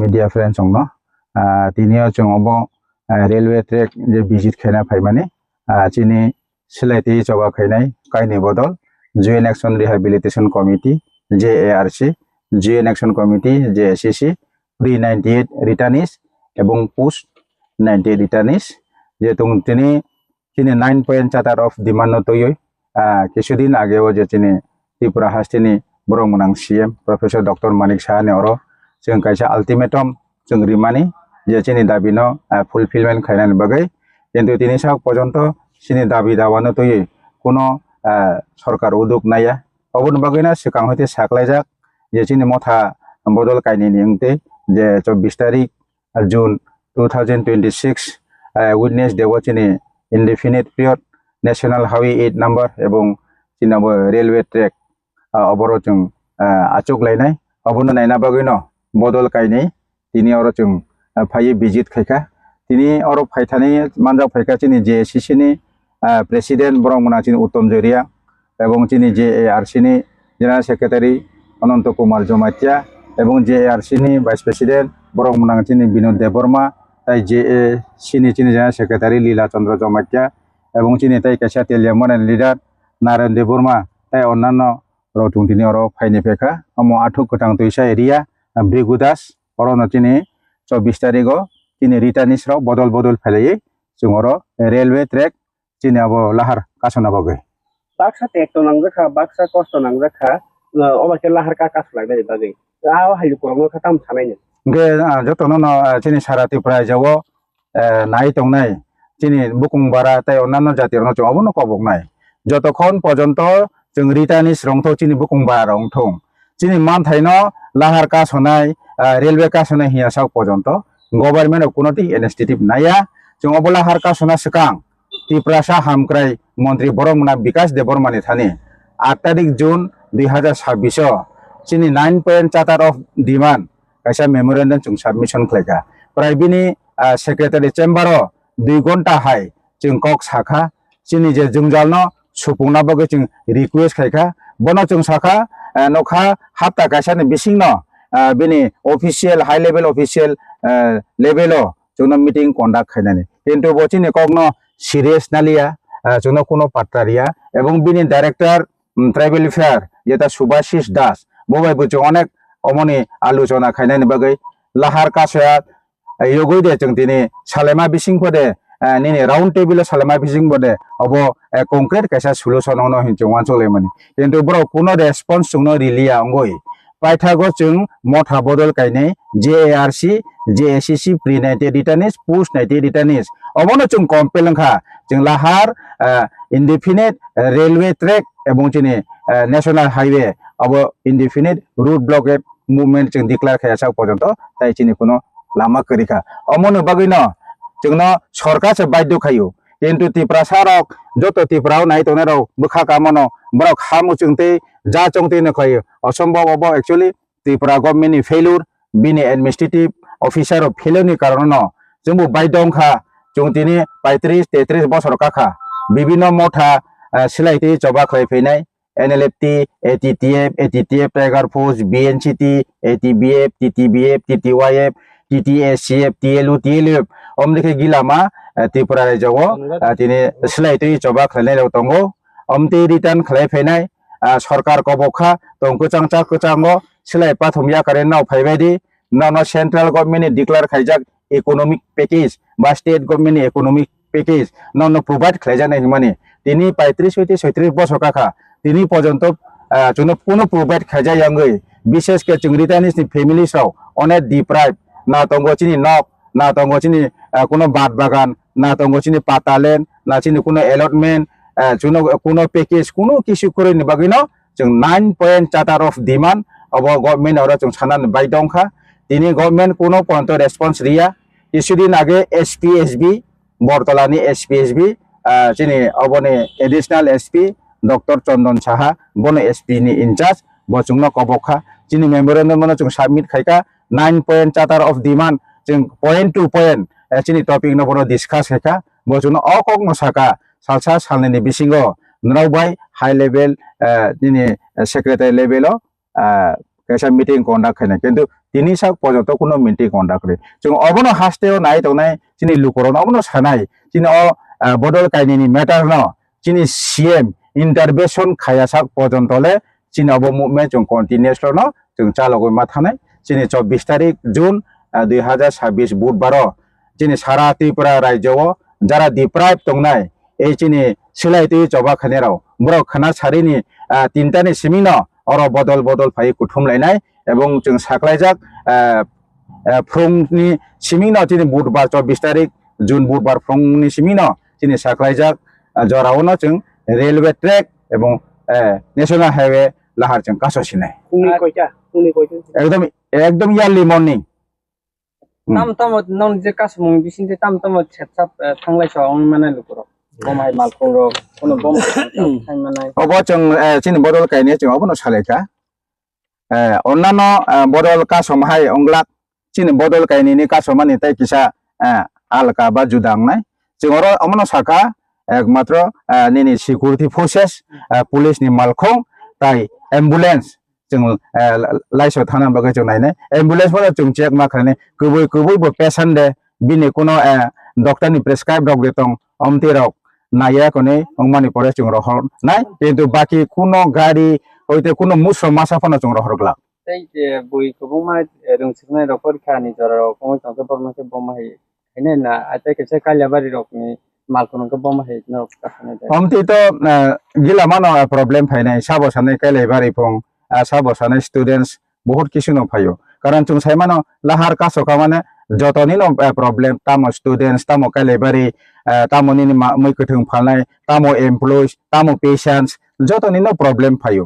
media friends songno tinio chung obo railway track je visit khaina phaimani chini silaiti choba khainai kaini bodol joint action rehabilitation committee JARC joint action committee JACC pre 98 returnees ebong post 98 returnees je tung tini 9 point chatar of demand no toyoi kisudin ageo je chini Tripura hastini borong menang CM Profesor Dr. Manik Saha ne oro जों kaisa ultimatum जों rimani je chini dabi no fulfillment khainani bagai kintu tini sak porjonto chini dabi dawano toyi kono সরকার উদ্যোগ নাইয়া অবন বাগৈনা সিকাং হইতে সাকলাইজাক যে চিনি মথা বদল কাইনি নিংতে যে 24 তারিখ June 2026 witness দেব চিনি indefinite period national highway 8 number এবং চিনাব রেলওয়ে ট্র্যাক অবরো जों আচক লাইনাই অবন নাইনা বাগৈনো বদল কাইনি তিনি অর जों ফাই ভিজিট খাইকা তিনি অর ফাইথানি মানজাক ফাইকা চিনি JACC ni Presiden borong menacin Uttom Joria এবং চিনি JARC ni General Secretary Ananto Kumar Jomatia এবং JARC ni Vice President borong menacin Binod Deborma tai JACC ni চিনি General Secretary Lila Chandra Jomatia এবং চিনি tai kaisa Teliamon leader Naren Deborma tai onnanno rotung tini oro phaini pekha amo athuk kotang toisa area Brigudas orono চিনি 24 tarikho চিনি returnees ro bodol bodol phelai जों oro railway track চিনি abo lahar kasona bagai baksa tekto nangjaka baksa kosto nangjaka obake lahar ka kaslai bai bagai aw halu korong khatam thanai ni ge jotono no chini sara Tripura jawo nai tongnai chini bukung bara tai onnanno jatir no obo no kobok nai jotokhon porjonto जों returnees rongtho chini bukung bara rongthong chini manthai no lahar kasonai railway kasonai hiya sak porjonto government kono ti initiative naya जों obo lahar kasona sikang Tripura Hamkrai Mantri Borong Mena Bikas Debormani Thani 8 tarik Jun 2026 chini 9 point chatar of demand kaisa memorandum chung submission khlaika praibini secretary chamber o 2 gonta hai chung kok sakha chini je jungjalno supungna bagai chung request khaika bono chung sakha nokha hapta kaisa ni bisingno bini official high level official level o chungno meeting conduct khainani kintu bochini kokno serious nalia jono kono patraria এবং বিনি director tribal fair যেটা সুভাশিস দাস ববাই বুঝো অনেক অমনি আলোচনা খাইনানি বাগৈ লাহার কাছয়া ইয়গৈ দে जों দিনে সালেমা বিসিং পদে নিনি রাউন্ড টেবিল সালেমা বিসিং পদে অব কংক্রিট কাইসা সলিউশন হনো হিনচो वानचले माने কিন্তু ব্র কোন রেসপন্স जोंनो रिलिया अंगै पाइथागो जों मथा बदल काइनाय JARC JACC प्री 90 रिटर्निस पोस्ट 90 रिटर्निस अबनो जों कम्पेल खा जों लाहार इनडिफिनिट रेलवे ट्रैक एवं चिनि नेशनल हाईवे अब इनडिफिनिट रूट ब्लॉकेट मूवमेंट जों डिक्लेयर खायासा पर्यंत ताइ चिनि कोनो लामा करिखा अमनो बागैनो जोंनो सरकार से बाध्य खायो किन्तु त्रिपुरा सारक जत त्रिपुराव नाय तनेराव बखा कामनो ब्रक हामु जोंते जा जोंते न खायो असंभव अब एक्चुअली त्रिपुरा गवर्नमेंट नि फेल्युर बिनि एडमिनिस्ट्रेटिव ऑफिसर ऑफ फेल्युर नि कारण जोंबो बाध्य खा जों दिनै 35-33 बছर काखा বিভিন্ন मथा सिलाइते जबा खायफैनाय NLFT ATTF tiger force BNCT ATBF TTBF TTYF TTSCF TLF अमनिखे गिलामा त्रिपुरा रायजोआव दिनै सिलाइते जबा खायनाय दंगो अमते रिटार्न खायफैनाय सरकार कबखा दंगोचांचा कोचांगो सिलाइ पाथमिया कारेन नाव फायबायदि नाव सेंट्रल गवर्नमेंट डिक्लेयर खायजाक इकोनॉमिक पैकेज बा स्टेट गवर्नमेंट इकोनॉमिक पैकेज नन प्रोवाइड खायजानाय माने दिनै 35-36 बছর काखा दिनै पर्यंत जोंनो पुनो प्रोवाइड खायजायांगै विशेष के जों रिटार्निस नि फैमिलिस राव अनेक डिप्राइव ना दंगो चिनि नक ना दंगो चिनि कोनो बात बागान ना दंगो चिनि पातालेन ना चिनि कोनो अलॉटमेंट जोंनो कोनो पैकेज कोनो किसु करे नि बागैनो जों 9 पॉइंट चार्टर ऑफ डिमांड अब गवर्नमेंट और जों साननानै बाय दंखा दिनै गवर्नमेंट कोनो पॉइंट रेस्पॉन्स रिया इसुदिन आगे SPSB बरतलानि SPSB चिनि अबने additional SP doctor Chandan Saha बनो SP नि इंचार्ज बचुंगनो कबखा चिनि मेमोरेंडम मनो जों सबमिट खायका 9 पॉइंट चार्टर ऑफ डिमांड जों पॉइंट टू पॉइंट चिनि टॉपिक नो बनो डिस्कस खायका बचुंगनो अकक मसाका सालसा सालनि बिसिंगो नरावबाय हाई लेवल चिनि सेक्रेटारि लेवल कैसा मीटिंग conduct खायना किन्तु তিনি সাক পর্যন্ত কোনো মিটিং কন্ডাক্ট করে जों অবনো হাসতেও নাই তংনাই চিনি লুকরন অবনো সানাই চিনি বদল কাইনি ম্যাটার ন চিনি সিএম ইন্টারভেনশন খায়া সাক পর্যন্তলে চিনি অব মুভমেন্ট जों কন্টিনিউয়াস ন जों চালগই মা থানাই চিনি 24 তারিখ জুন 2026 বুধবার চিনি সারা ত্রিপুরা রাজ্যও যারা ডিপ্রাইভ তংনাই এই চিনি সিলাইতি জবা খানেরাव বড় খানা সারিনি তিনটানি সিমিন অর বদল বদল ফাই কুথुमलायनाय এবং जों साख्लायजाक फ्रंनि सिमिन चिनि बुधबार 24 तारिख जुन बुधबार फ्रंनि सिमिन चिनि साख्लायजाक जरावनो जों रेलवे ट्रेक এবং नेशनल हाईवे लाहार जों काससिनाय फुंनि कयटा एकदम एकदम यार्ली morning tam tam non je kasmung bisin je tam tam chetsap thanglai so ang manai lukro bomai malkong ro kono bom thai manai अब जों चिनि बदल गायनाय जों अबनो सालायका অন্যান্য বদল কাসমহাই অংলাক চিনি বদল গায়নিনি কাসমানি তাই কিসা আলকা বা জুদাংনাই जों অমনো সাকা একমাত্র নিনি সিকিউরিটি ফোর্সেস পুলিশনি মালখং তাই অ্যাম্বুলেন্স जों लाइसो थाना बागै जों नायनाय एम्बुलेंस फोरा जों चेक मा खाने गुबै बो पेशेंट दे बिनि कोनो डॉक्टर नि प्रेसक्राइब डॉग देतों अमते रक नाया कोने अंगमानि परे जों रहर नाय किन्तु बाकी कोनो गाड़ी होइते कोनो मुसो मासा फना जों रहरग्ला tei je bui ko bomai rungsiknai ro porikha ni jora ro komoi tongke bormase bomai hene na ate kese kalyabari rok ni malkong ko bomai no kasane dai अमते तो गिला मानो प्रॉब्लम फाइनाय साबो सानै काले बारि फं साबो सानै स्टूडेंट्स बहुत किछु न फायो कारण जों सायमानो लाहार कासो का माने जतनि न प्रॉब्लम तामो स्टूडेंट्स तामो काले बारि तामो नि मै कथों फालनाय तामो एमप्लॉयज तामो पेशेंट्स जतनि न प्रॉब्लम फायो